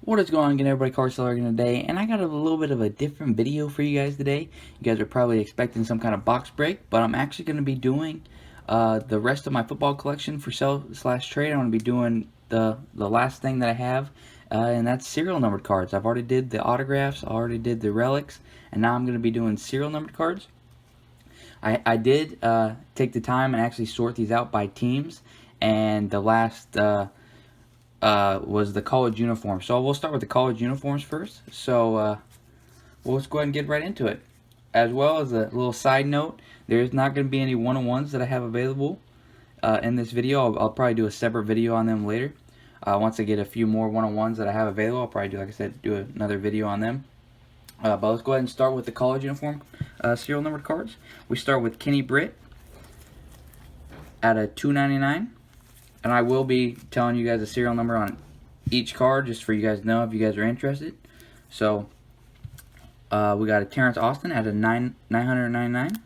What is going on again, everybody? CardboardCellar again today, and I got a little bit of a different video for you guys today. You guys are probably expecting some kind of box break, but I'm actually going to be doing the rest of my football collection for sell/trade. I'm going to be doing the last thing that I have, and that's serial numbered cards. I've already did the autographs, I already did the relics, and now I'm going to be doing serial numbered cards. I did take the time and actually sort these out by teams, and the last was the college uniform. So we'll start with the college uniforms first. So we'll just go ahead and get right into it. As well as a little side note, there's not going to be any one-on-ones that I have available in this video. I'll probably do a separate video on them later. Once I get a few more one-on-ones that I have available, I'll probably do, like I said, do another video on them. But let's go ahead and start with the college uniform serial numbered cards. We start with Kenny Britt at a $2.99. And I will be telling you guys a serial number on each card, just for you guys to know if you guys are interested. So we got a Terrence Austin at a $999.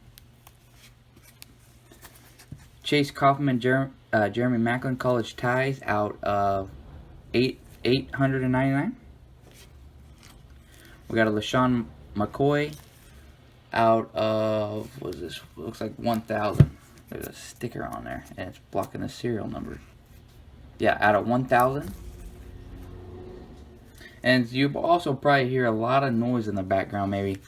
Chase Kaufman, Jeremy Macklin college ties out of $899. We got a LaShawn McCoy out of, what is this? Looks like 1,000. There's a sticker on there, and it's blocking the serial number. Yeah, out of 1,000. And you also probably hear a lot of noise in the background maybe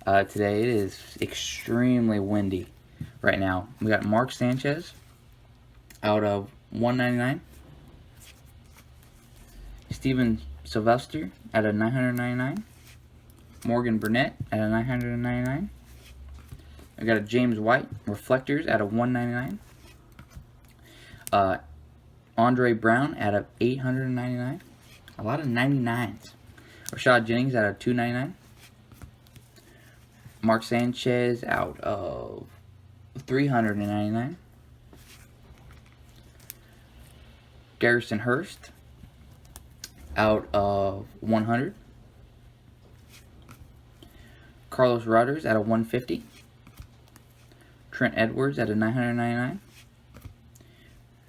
today. It is extremely windy right now. We got Mark Sanchez out of $199. Steven Sylvester at a $999. Morgan Burnett at a $999. I got a James White reflectors at a $199. Andre Brown at a $899. A lot of 99s. Rashad Jennings at a $299. Mark Sanchez out of $399. Garrison Hurst out of $100. Carlos Rodgers at a $150. Trent Edwards at a $999.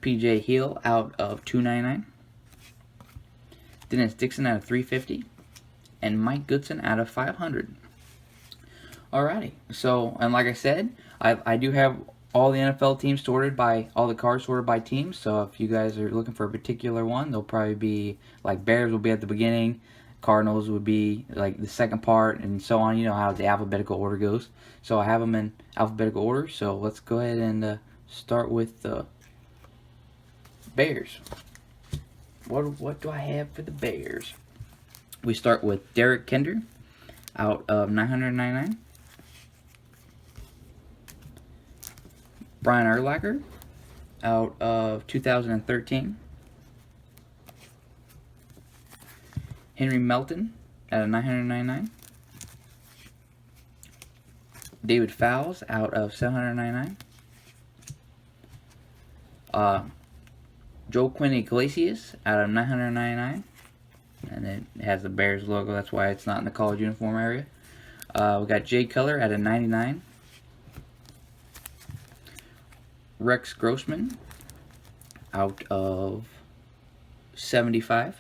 PJ Hill out of $299. Dennis Dixon at a $350. And Mike Goodson out of $500. Alrighty. So, and like I said, I do have all the NFL teams sorted by, all the cards sorted by teams. So if you guys are looking for a particular one, they'll probably be, like Bears will be at the beginning. Cardinals would be like the second part, and so on. You know how the alphabetical order goes. So I have them in alphabetical order. So let's go ahead and start with the Bears. What do I have for the Bears? We start with Derek Kinder out of $999. Brian Urlacher out of 2013. Henry Melton at a $999. David Fowles out of $799. Joe Quinn Iglesias out of $999. And it has the Bears logo, that's why it's not in the college uniform area. We got Jay Cutler at a $99. Rex Grossman out of $75.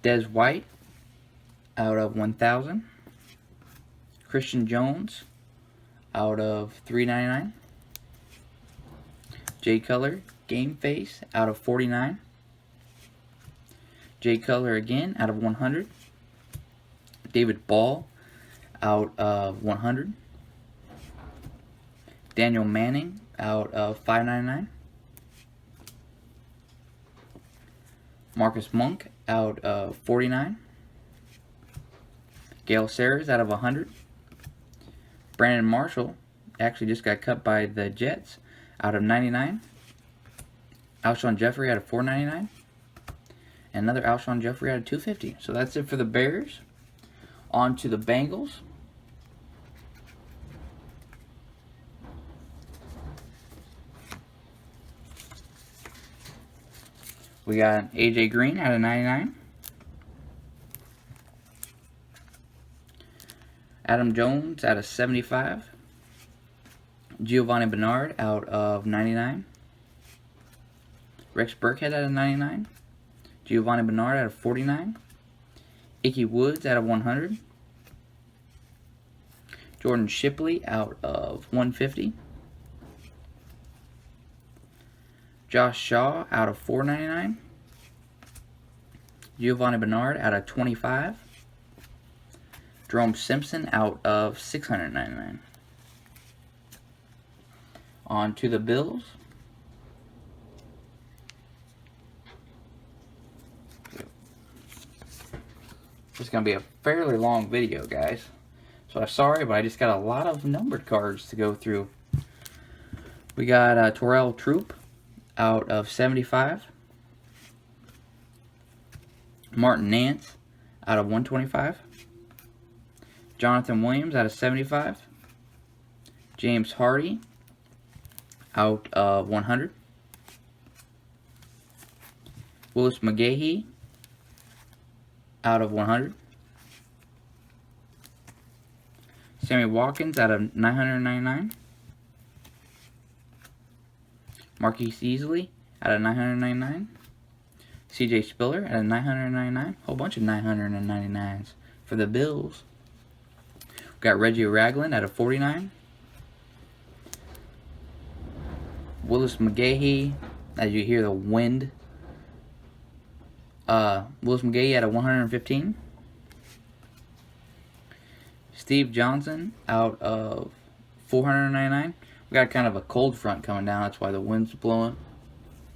Des White out of 1,000. Christian Jones out of $399. Jay Cutler Game Face out of 49. Jay Cutler again out of 100. David Ball out of 100. Daniel Manning out of $599. Marcus Monk out of 49. Gale Sayers out of 100. Brandon Marshvll actually just got cut by the Jets out of 99. Alshon Jeffrey out of 499. And another Alshon Jeffrey out of 250. So that's it for the Bears. On to the Bengals. We got AJ Green out of 99. Adam Jones out of 75. Giovanni Bernard out of 99. Rex Burkhead out of 99. Giovanni Bernard out of 49. Ickey Woods out of 100. Jordan Shipley out of 150. Josh Shaw out of 499. Giovanni Bernard out of 25. Jerome Simpson out of 699. On to the Bills. This is going to be a fairly long video, guys. So I'm sorry, but I just got a lot of numbered cards to go through. We got Terrell Troop out of 75. Martin Nance out of 125. Jonathan Williams out of 75. James Hardy out of 100. Willis McGahee out of 100. Sammy Watkins out of 999. Marquise Easley out of 999. CJ Spiller out of 999. Whole bunch of 999s for the Bills. We got Reggie Ragland out of 49. Willis McGahee, as you hear the wind. Willis McGahee out of 115. Steve Johnson out of 499. We got kind of a cold front coming down. That's why the wind's blowing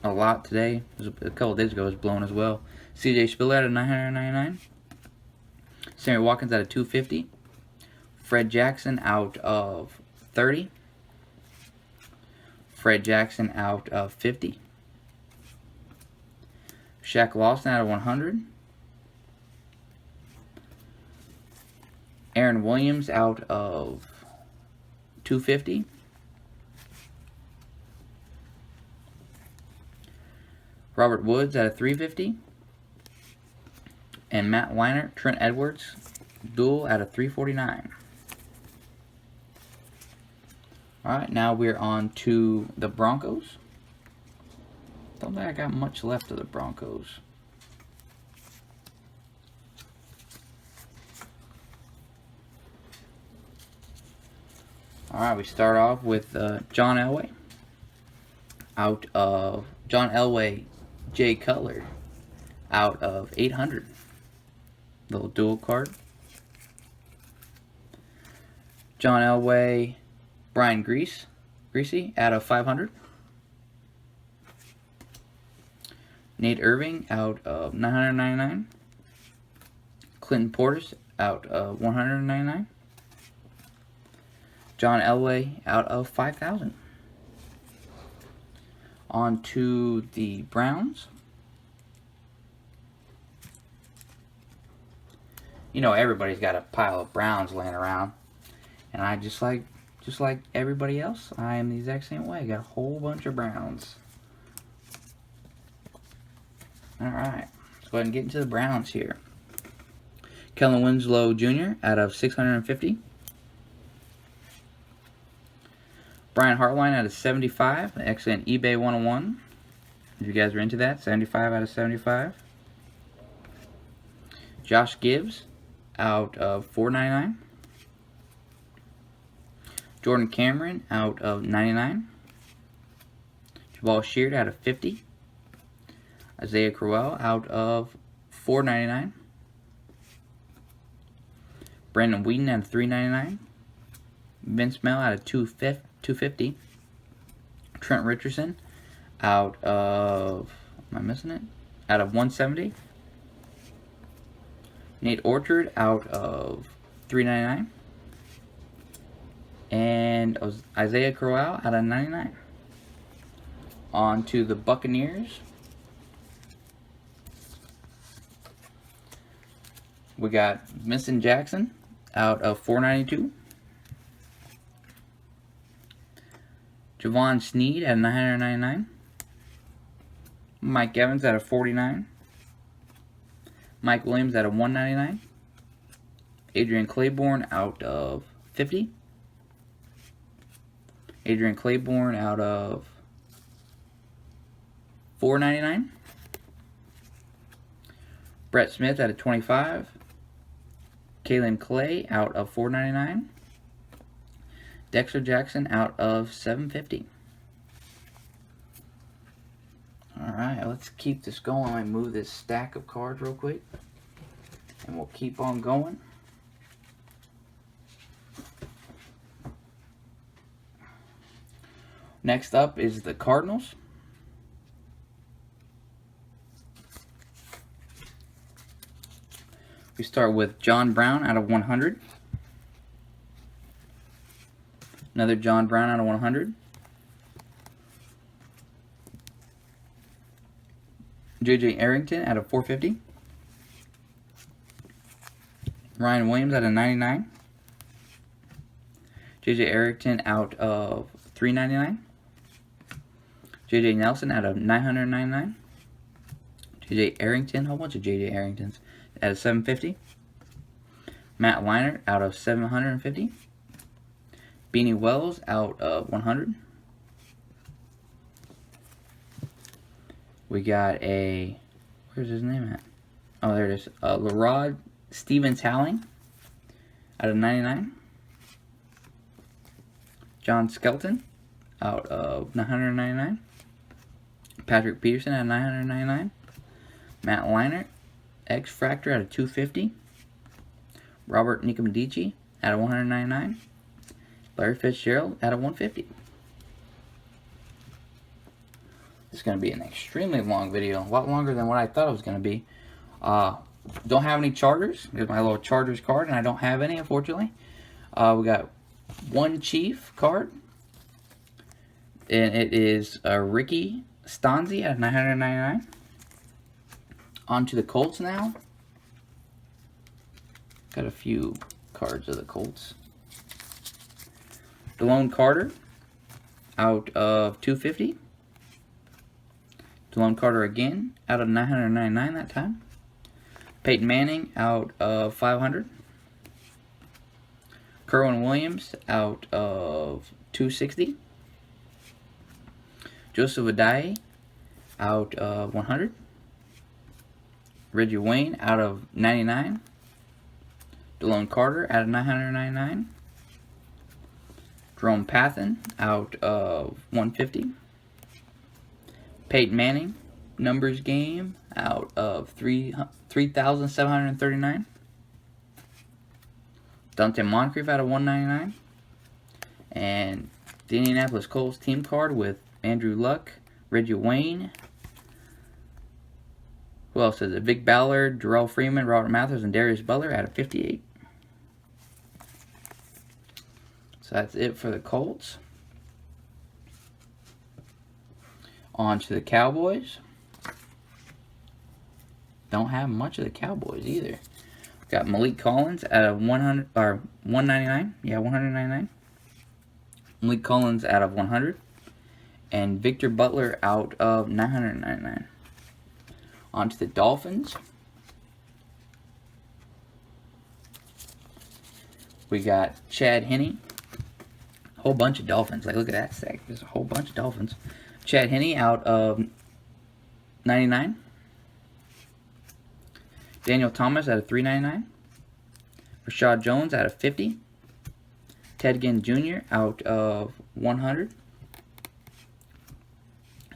a lot today. A couple days ago it was blowing as well. CJ Spiller out of 999. Sammy Watkins out of 250. Fred Jackson out of 30. Fred Jackson out of 50. Shaq Lawson out of 100. Aaron Williams out of 250. Robert Woods out of 350. And Matt Leinart, Trent Edwards, dual out of 349. Alright, now we're on to the Broncos. Don't think I got much left of the Broncos. Alright, we start off with John Elway. Out of John Elway, Jay Cutler. Out of 800. Little dual card. John Elway, Brian Greasy out of 500. Nate Irving out of 999. Clinton Portis out of 199. John Elway out of 5,000. On to the Browns. You know, everybody's got a pile of Browns laying around, and I just like everybody else, I am the exact same way. I got a whole bunch of Browns. Alright, let's go ahead and get into the Browns here. Kellen Winslow Jr. out of 650. Brian Hartline out of 75. Excellent eBay 101. If you guys are into that, 75 out of 75. Josh Gibbs out of 499. Jordan Cameron out of 99. Jamal Sheard out of 50. Isaiah Crowell out of 499. Brandon Whedon out of 399. Vince Mel out of 250. Trent Richardson out of, am I missing it? Out of 170. Nate Orchard out of 399. And Isaiah Crowell out of 99. On to the Buccaneers. We got Vincent Jackson out of 492. Javon Sneed at 999. Mike Evans out of 49. Mike Williams out of 199. Adrian Claiborne out of 50. Adrian Claiborne out of $4.99. Brett Smith out of 25. Kalen Clay out of $4.99. Dexter Jackson out of $7.50. Alright, let's keep this going. Let me move this stack of cards real quick. And we'll keep on going. Next up is the Cardinals. We start with John Brown out of 100. Another John Brown out of 100. J.J. Arrington out of 450. Ryan Williams out of 99. J.J. Arrington out of 399. J.J. Nelson out of 999. J.J. Arrington, a whole bunch of J.J. Arringtons, out of 750. Matt Leinart out of 750. Beanie Wells out of 100. We got a, where's his name at? Oh, there it is. Lerod Stevens-Howling out of 99. John Skelton out of 999. Patrick Peterson out of 999. Matt Leinart, X-Fractor out of 250. Robert Nicomedici out of 199. Larry Fitzgerald out of 150. This is going to be an extremely long video. A lot longer than what I thought it was going to be. Don't have any Chargers. Here's my little Chargers card, and I don't have any, unfortunately. We got one Chief card. And it is Ricky Stanzi at 999. On to the Colts now. Got a few cards of the Colts. DeLone Carter out of 250. DeLone Carter again out of 999 that time. Peyton Manning out of 500. Kerwin Williams out of 260. Joseph Adai out of 100. Reggie Wayne out of 99. DeLone Carter out of 999. Jerome Pathan out of 150. Peyton Manning, numbers game, out of 3,739. Dante Moncrief out of 199. And the Indianapolis Colts team card with Andrew Luck, Reggie Wayne. Who else is it? Vic Ballard, Darrell Freeman, Robert Mathers, and Darius Butler out of 58. So that's it for the Colts. On to the Cowboys. Don't have much of the Cowboys either. Got Malik Collins out of 100 or 199. Yeah, 199. Malik Collins out of 100. And Victor Butler out of 999. On to the Dolphins. We got Chad Henne. A whole bunch of Dolphins. Like, look at that stack. There's a whole bunch of Dolphins. Chad Henne out of 99. Daniel Thomas out of 399. Rashad Jones out of 50. Ted Ginn Jr. out of 100.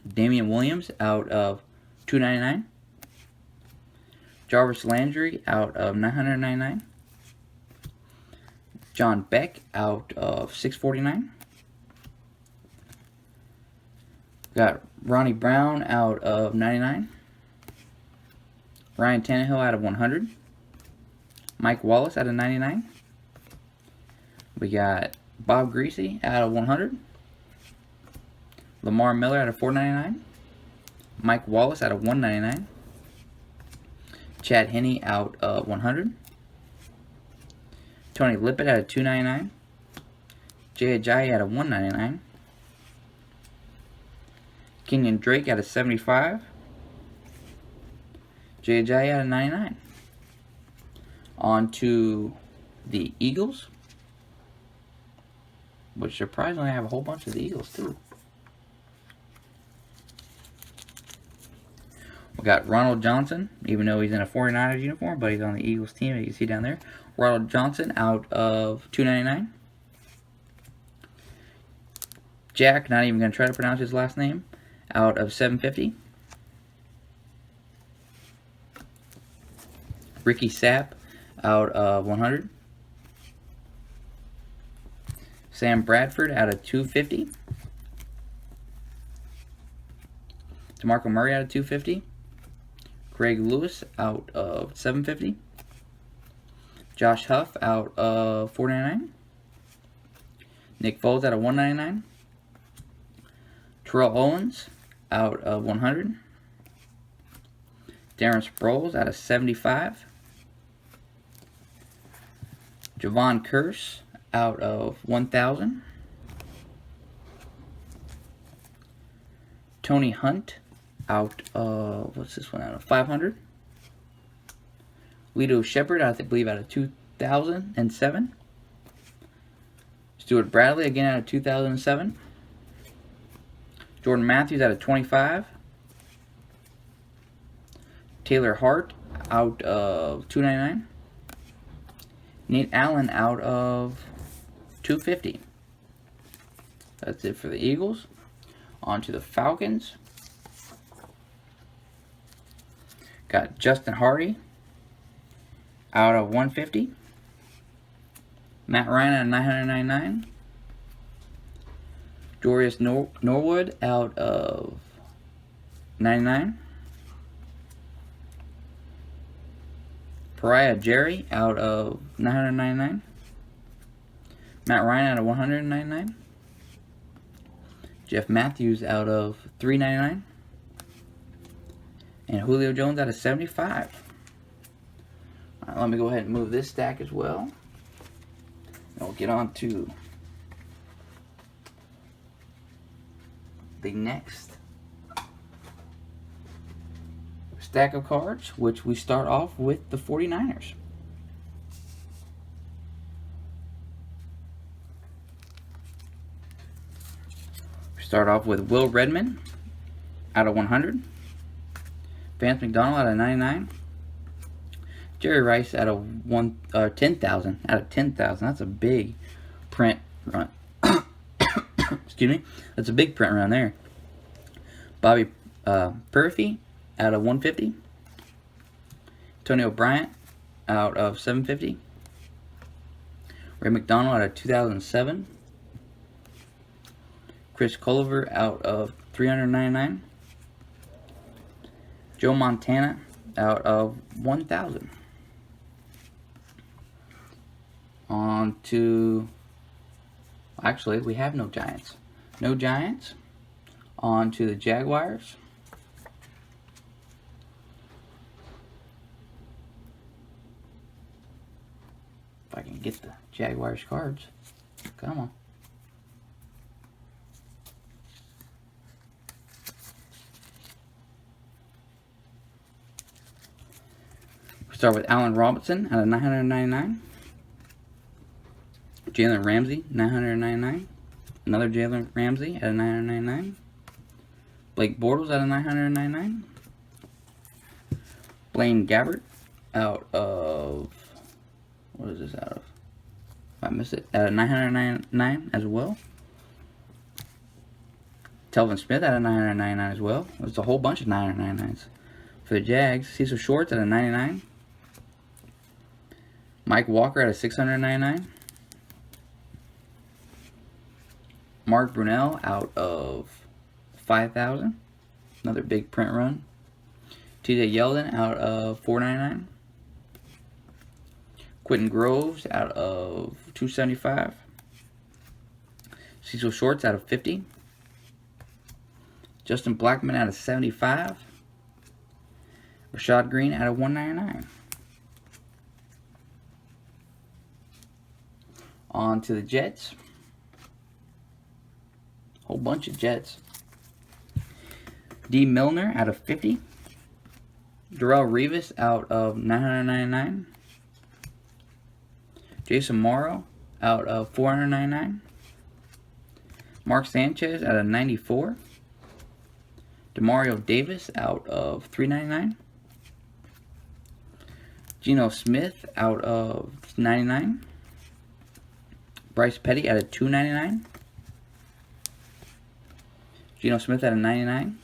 Damian Williams out of 299. Jarvis Landry out of 999. John Beck out of 649. Got Ronnie Brown out of 99. Ryan Tannehill out of 100. Mike Wallace out of 99. We got Bob Greasy out of 100. Lamar Miller out of 499. Mike Wallace out of 199. Chad Henne out of 100. Tony Lippett out of 299. Jay Ajayi out of 199. Kenyon Drake out of 75. Jay Ajayi out of 99. On to the Eagles. which surprisingly I have a whole bunch of the Eagles too. We got Ronald Johnson, even though he's in a 49ers uniform, but he's on the Eagles team, as you see down there. Ronald Johnson out of $2.99. Jack, not even going to try to pronounce his last name, out of $7.50. Ricky Sapp out of $100. Sam Bradford out of $2.50. DeMarco Murray out of $2.50. Greg Lewis out of $7.50. Josh Huff out of $4.99. Nick Foles out of $1.99. Terrell Owens out of $100. Darren Sproles out of $75. Javon Curse out of $1,000. Tony Hunt out of, what's this one, out of $500. Lito Shepard, I believe, out of 2007. Stuart Bradley, again, out of 2007. Jordan Matthews out of 25. Taylor Hart out of $2.99. Nate Allen out of $2.50. That's it for the Eagles. On to the Falcons. Got Justin Hardy out of $150. Matt Ryan out of $999. Dorius Norwood out of $99. Pariah Jerry out of $999. Matt Ryan out of $199. Jeff Matthews out of $399. And Julio Jones out of $75. Alright, let me go ahead and move this stack as well. And we'll get on to the next stack of cards, which we start off with the 49ers. We start off with Will Redmond out of 100. Vance McDonald out of 99. Jerry Rice out of 10,000. Out of 10,000. That's a big print run. Excuse me. That's a big print run there. Bobby Purfey out of 150. Antonio Bryant out of 750. Ray McDonald out of 2007. Chris Culliver out of 399. Joe Montana out of 1,000. On to, actually, we have no Giants. No Giants. On to the Jaguars. If I can get the Jaguars cards. Come on. We start with Allen Robinson out of 999. Jalen Ramsey, 999. Another Jalen Ramsey out of 999. Blake Bortles out of 999. Blaine Gabbert out of, what is this out of? If I missed it, out of 999 as well. Telvin Smith out of 999 as well. There's a whole bunch of 999s for the Jags. Cecil Shorts out of 99. Mike Walker out of 699. Mark Brunell out of 5,000. Another big print run. TJ Yeldon out of 499. Quentin Groves out of 275. Cecil Shorts out of 50. Justin Blackmon out of 75. Rashad Green out of 199. On to the Jets. Whole bunch of Jets. D. Milner out of 50. Darrelle Revis out of 999. Jason Morrow out of 499. Mark Sanchez out of 94. Demario Davis out of 399. Geno Smith out of 99. Bryce Petty out of 299. Geno Smith out of 99.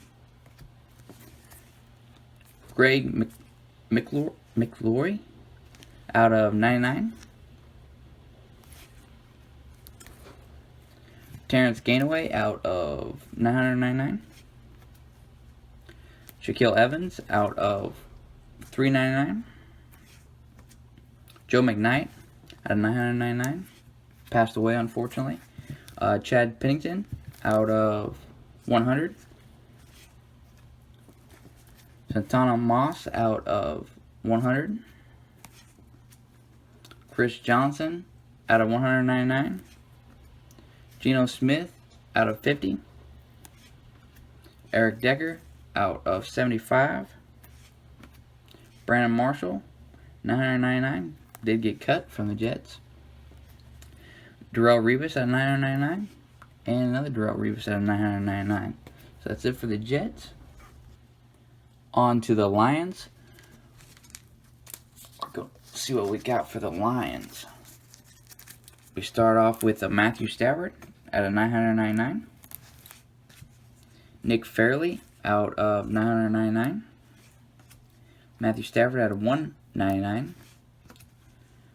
Greg McLaury out of 99. Terrence Gainaway out of 999. Shaquille Evans out of 399. Joe McKnight out of 999. Passed away, unfortunately. Chad Pennington out of 100. Santana Moss out of 100. Chris Johnson out of 199. Geno Smith out of 50. Eric Decker out of 75. Brandon Marshvll, 999. Did get cut from the Jets. Darrelle Revis out of 999. And another Darrelle Revis out of 999. So that's it for the Jets. On to the Lions. We're going to see what we got for the Lions. We start off with a Matthew Stafford out of 999. Nick Fairley out of 999. Matthew Stafford out of 199.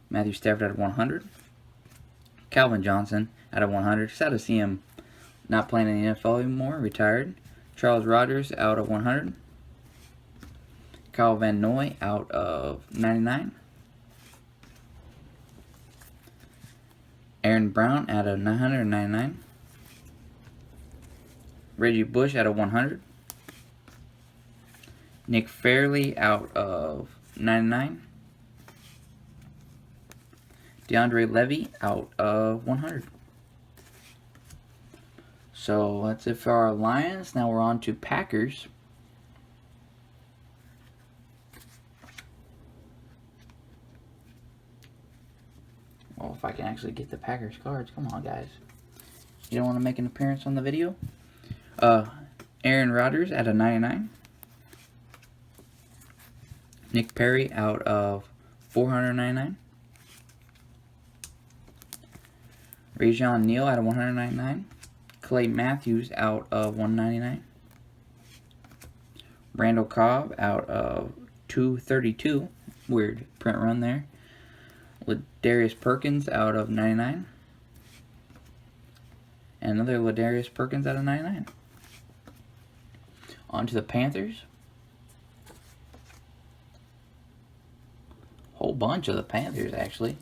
Matthew Stafford out of 100. Calvin Johnson out of 100. Sad to see him not playing in the NFL anymore, retired. Charles Rogers out of 100. Kyle Van Noy out of 99. Aaron Brown out of 999. Reggie Bush out of 100. Nick Fairley out of 99. DeAndre Levy out of 100. So that's it for our Lions. Now we're on to Packers. Well, if I can actually get the Packers cards. Come on, guys. You don't want to make an appearance on the video? Aaron Rodgers out of 99. Nick Perry out of 499. Rajon Neal out of 199. Clay Matthews out of 199. Randall Cobb out of 232. Weird print run there. Ladarius Perkins out of 99. And another Ladarius Perkins out of 99. On to the Panthers. Whole bunch of the Panthers, actually.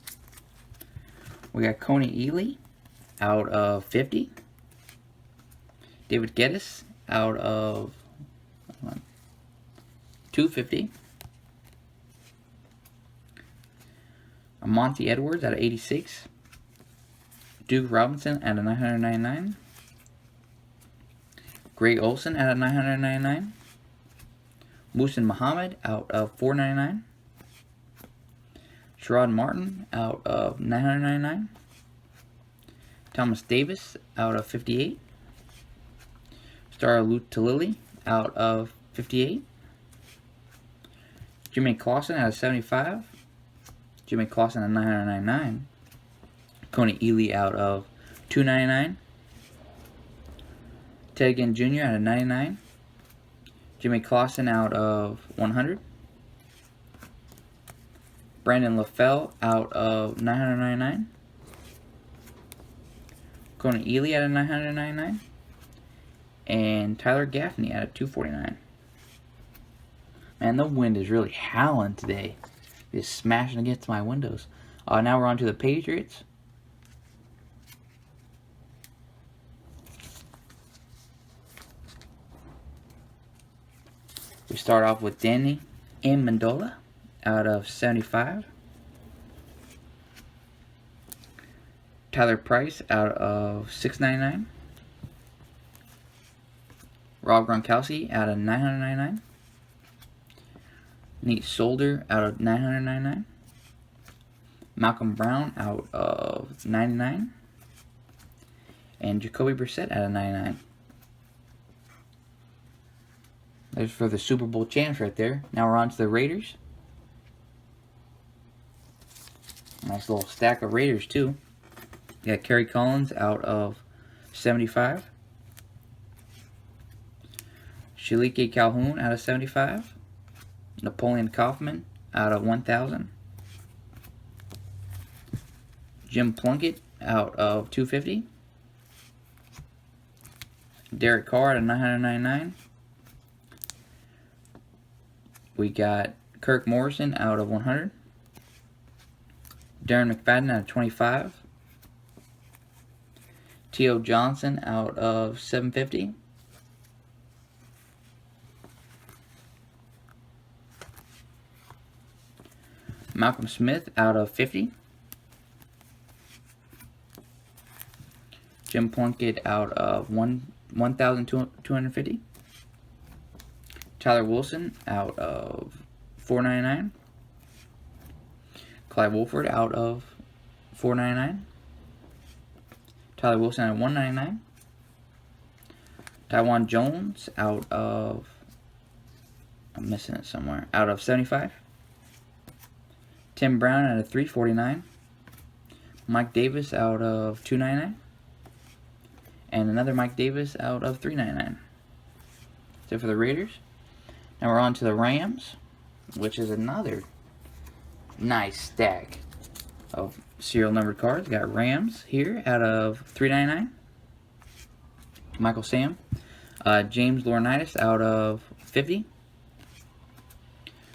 We got Coney Ely out of 50. David Geddes out of 250. Monty Edwards out of 86. Duke Robinson out of 999. Greg Olsen out of 999. Muhsin Muhammad out of 499. Sherrod Martin out of 999. Thomas Davis out of 58. Star Lutulili out of 58. Jimmy Clausen out of 75. Jimmy Clausen out of 999. Coney Ely out of 299. Ted Ginn Jr. out of 99. Jimmy Clausen out of 100. Brandon LaFell out of 999. Coney Ely out of 999. And Tyler Gaffney out of 249. Man, the wind is really howling today. It's smashing against my windows. Now we're on to the Patriots. We start off with Danny Amendola out of 75. Tyler Price out of 699. Rob Gronkowski out of 999. Nate Solder out of 999. Malcolm Brown out of 99. And Jacoby Brissett out of 99. There's for the Super Bowl champs right there. Now we're on to the Raiders. Nice little stack of Raiders too. We got Kerry Collins out of 75. Shalike Calhoun out of 75. Napoleon Kaufman out of 1,000. Jim Plunkett out of 250. Derek Carr out of 999. We got Kirk Morrison out of 100. Darren McFadden out of 25. T.O. Johnson out of 750. Malcolm Smith out of 50. Jim Plunkett out of 1,250. Tyler Wilson out of 499. Clyde Wolford out of 499. Tyler Wilson out of 199. Taiwan Jones out of, I'm missing it somewhere, out of 75. Tim Brown out of 349. Mike Davis out of 299. And another Mike Davis out of 399. So for the Raiders. Now we're on to the Rams, which is another nice stack of serial numbered cards. Got Rams here out of 399. Michael Sam. James Laurinaitis out of 50.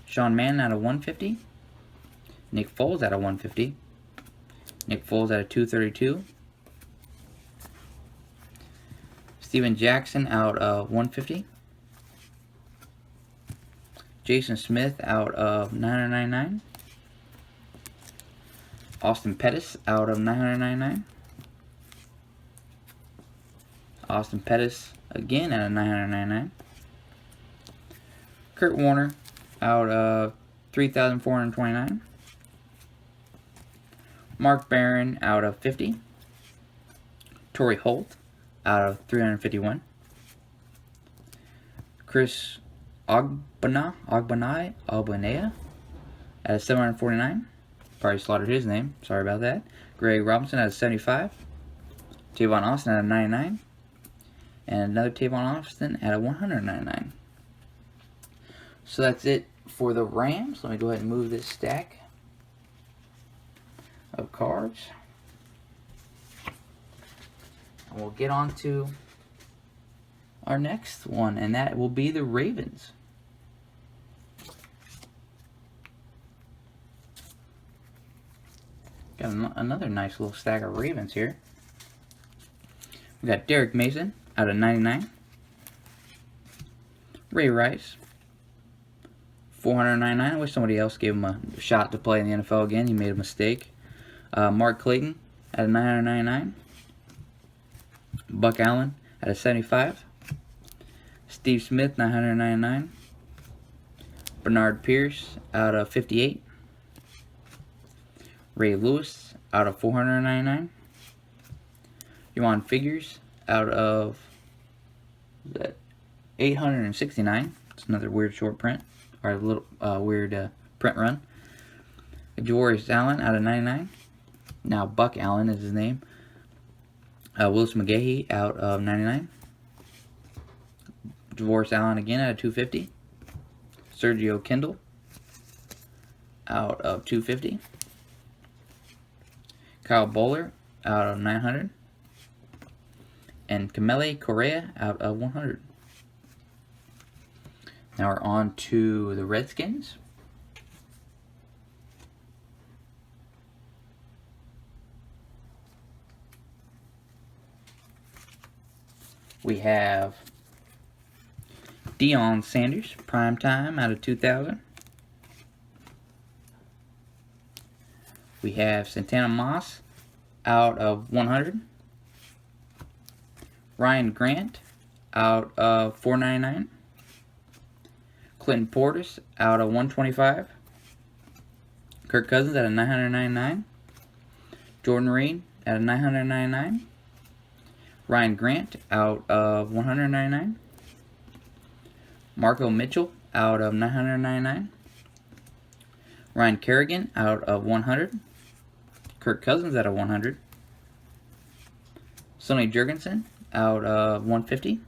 Sean Mann out of 150. Nick Foles out of 150. Nick Foles out of 232. Steven Jackson out of 150. Jason Smith out of 999. Austin Pettis out of 999. Austin Pettis again out of 999. Kurt Warner out of 3,429. Mark Barron out of 50. Torrey Holt out of 351. Chris Ogbanaya out of 749. Probably slaughtered his name. Sorry about that. Greg Robinson out of 75. Tavon Austin out of 99. And another Tavon Austin out of 199. So that's it for the Rams. Let me go ahead and move this stack of cards. And we'll get on to our next one, and that will be the Ravens. Got another nice little stack of Ravens here. We got Derek Mason out of 99. Ray Rice, 499. I wish somebody else gave him a shot to play in the NFL again. He made a mistake. Mark Clayton out of 999. Buck Allen out of 75. Steve Smith, 999. Bernard Pierce out of 58. Ray Lewis out of 499. Yuan Figures out of 869. It's another weird short print, or a little weird print run. Javorius Allen out of 99. Now Buck Allen is his name. Willis McGahee out of 99. Javorius Allen again out of 250. Sergio Kindle out of 250. Kyle Bowler out of 900. And Kamele Correa out of 100. Now we're on to the Redskins. We have Deion Sanders, Primetime out of 2000. We have Santana Moss out of 100. Ryan Grant out of 499. Clinton Portis out of 125. Kirk Cousins out of 999. Jordan Reed out of 999. Ryan Grant out of 199. Marco Mitchell out of 999. Ryan Kerrigan out of 100. Kirk Cousins out of 100. Sonny Jurgensen out of 150.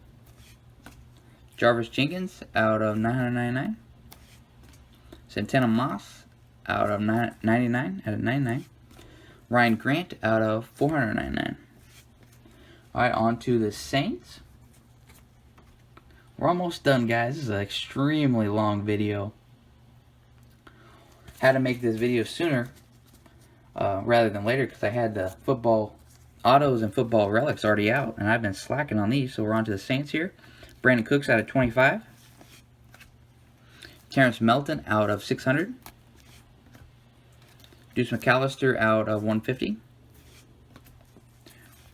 Jarvis Jenkins out of 999. Santana Moss out of 99 out of 99. Ryan Grant out of 499. Alright, on to the Saints. We're almost done, guys. This is an extremely long video. Had to make this video sooner rather than later because I had the football autos and football relics already out, and I've been slacking on these. So we're on to the Saints here. Brandon Cooks out of 25. Terrence Melton out of 600. Deuce McAllister out of 150.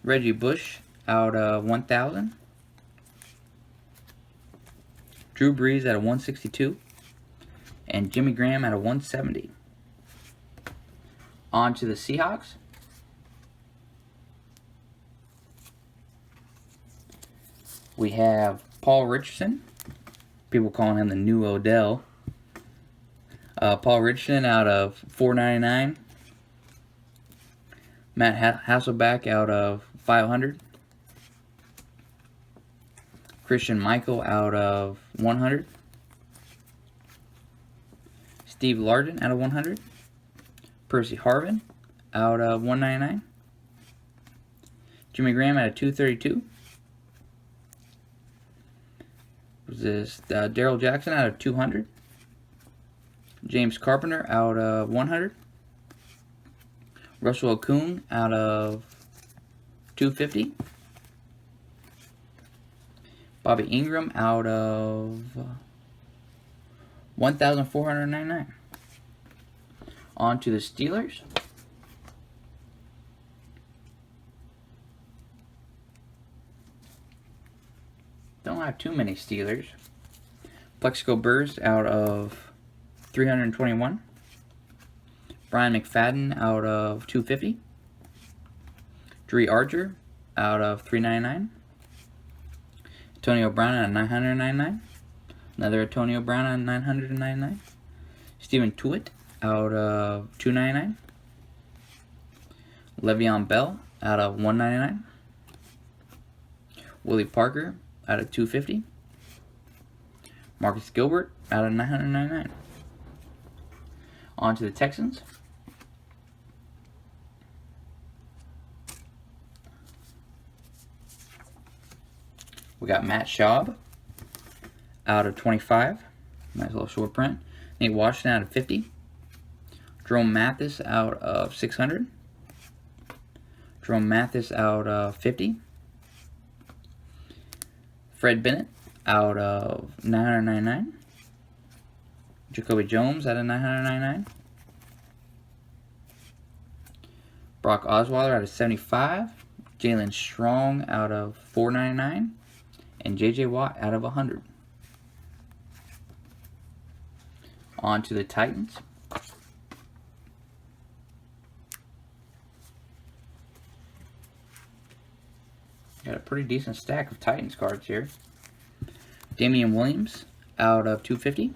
Reggie Bush out of 1,000. Drew Brees out of 162. And Jimmy Graham out of 170. On to the Seahawks. We have Paul Richardson. People calling him the new Odell. Paul Richardson out of 499. Matt Hasselbeck out of 500. Christian Michael out of 100. Steve Largent out of 100. Percy Harvin out of 199. Jimmy Graham out of 232. Was this Daryl Jackson out of 200. James Carpenter out of 100. Russell Okung out of 250. Bobby Ingram out of 1,499. On to the Steelers. Don't have too many Steelers. Plexico Burrs out of 321. Brian McFadden out of 250. Dree Archer out of 399. Antonio Brown at 999. Another Antonio Brown at 999. Stephen Tuitt out of 299. Le'Veon Bell out of 199. Willie Parker out of 250. Marcus Gilbert out of 999. On to the Texans. We got Matt Schaub out of 25. Nice little short print. Nate Washington out of 50. Jerome Mathis out of 600. Jerome Mathis out of 50. Fred Bennett out of 999. Jacoby Jones out of 999. Brock Osweiler out of 75. Jalen Strong out of 499. And J.J. Watt out of 100. On to the Titans. Got a pretty decent stack of Titans cards here. Damian Williams out of 250.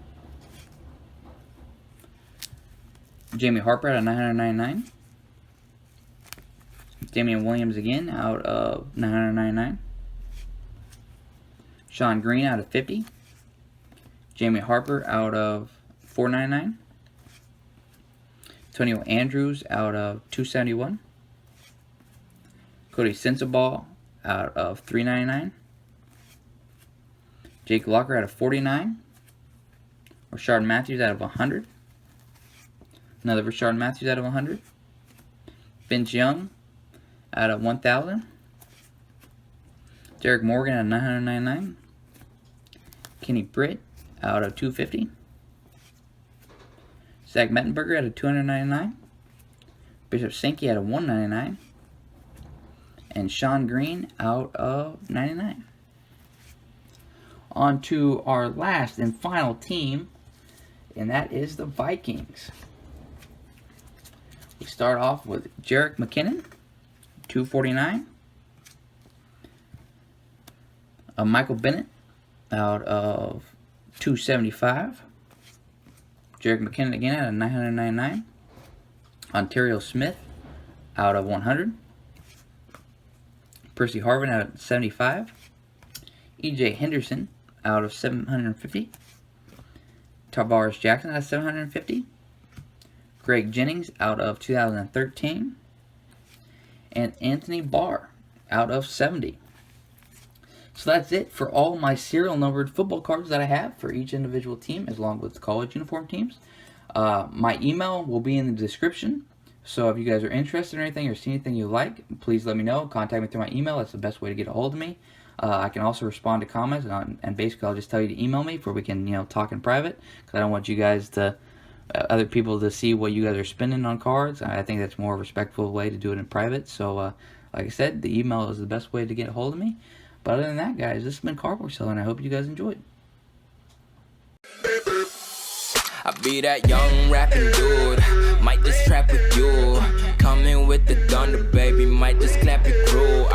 Jamie Harper out of 999. Damian Williams again out of 999. Sean Green out of 50. Jamie Harper out of 499. Antonio Andrews out of 271. Cody Sensabaugh out of 399. Jake Locker out of 49. Rashard Matthews out of 100. Another Rashard Matthews out of 100. Vince Young out of 1,000. Derek Morgan out of 999. Kenny Britt out of 250. Zach Mettenberger out of 299. Bishop Sankey out of 199. And Sean Green out of 99. On to our last and final team, and that is the Vikings. We start off with Jerick McKinnon, 249. Michael Bennett out of 275. Jerick McKinnon again out of 999. Ontario Smith out of 100. Percy Harvin out of 75. E.J. Henderson out of 750. Tavares Jackson out of 750. Greg Jennings out of 2013. And Anthony Barr out of 70. So that's it for all my serial numbered football cards that I have for each individual team, as long with the college uniform teams. My email will be in the description. So if you guys are interested in anything or see anything you like, please let me know. Contact me through my email. That's the best way to get a hold of me. I can also respond to comments, and basically I'll just tell you to email me for we can, talk in private, because I don't want you guys to, other people to see what you guys are spending on cards. I think that's a more respectful way to do it in private. So, like I said, the email is the best way to get a hold of me. But other than that, guys, this has been CardboardCellar, and I hope you guys enjoyed. I be that young rapping dude, might just trap with you.